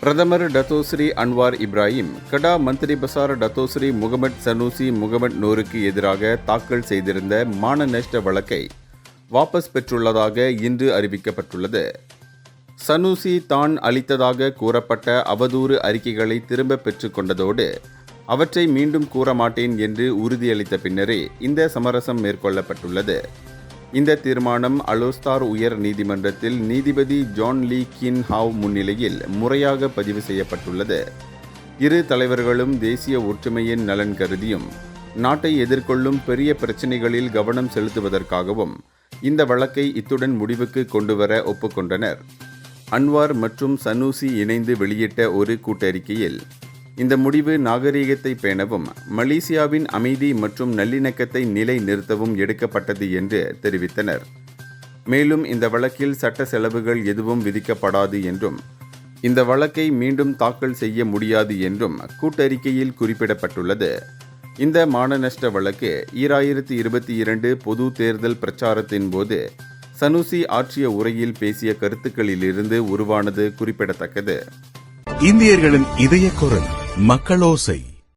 பிரதமர் Datuk Seri Anwar Ibrahim கடா மந்திரி பசார் Datuk Seri Mohammed சனூசி Mohammed நூருக்கு எதிராக தாக்கல் செய்திருந்த மான நஷ்ட வழக்கை வாபஸ் பெற்றுள்ளதாக இன்று அறிவிக்கப்பட்டுள்ளது. சனூசி தான் அளித்ததாக கூறப்பட்ட அவதூறு அறிக்கைகளை திரும்ப பெற்றுக் கொண்டதோடு அவற்றை மீண்டும் கூற மாட்டேன் என்று உறுதியளித்த பின்னரே இந்த சமரசம் மேற்கொள்ளப்பட்டுள்ளது. இந்த தீர்மானம் அலோஸ்தார் உயர் நீதிமன்றத்தில் நீதிபதி ஜான் லீ கின் ஹாவ் முன்னிலையில் முறையாக பதிவு செய்யப்பட்டுள்ளது. இரு தலைவர்களும் தேசிய ஒற்றுமையின் நலன் கருதியும் நாட்டை எதிர்கொள்ளும் பெரிய பிரச்சினைகளில் கவனம் செலுத்துவதற்காகவும் இந்த வழக்கை இத்துடன் முடிவுக்கு கொண்டுவர ஒப்புக்கொண்டனர். அன்வார் மற்றும் சனூசி இணைந்து வெளியிட்ட ஒரு கூட்டறிக்கையில் இந்த முடிவு நாகரீகத்தை பேணவும் மலேசியாவின் அமைதி மற்றும் நல்லிணக்கத்தை நிலை நிறுத்தவும் எடுக்கப்பட்டது என்று தெரிவித்தனர். மேலும் இந்த வழக்கில் சட்ட செலவுகள் எதுவும் விதிக்கப்படாது என்றும் இந்த வழக்கை மீண்டும் தாக்கல் செய்ய முடியாது என்றும் கூட்டறிக்கையில் குறிப்பிடப்பட்டுள்ளது. இந்த மான நஷ்ட வழக்கு 2022 பொது தேர்தல் பிரச்சாரத்தின் போது சனூசி ஆற்றிய உரையில் பேசிய கருத்துக்களிலிருந்து உருவானது குறிப்பிடத்தக்கது. இந்தியர்களின் இதய குரல் மக்களோசை.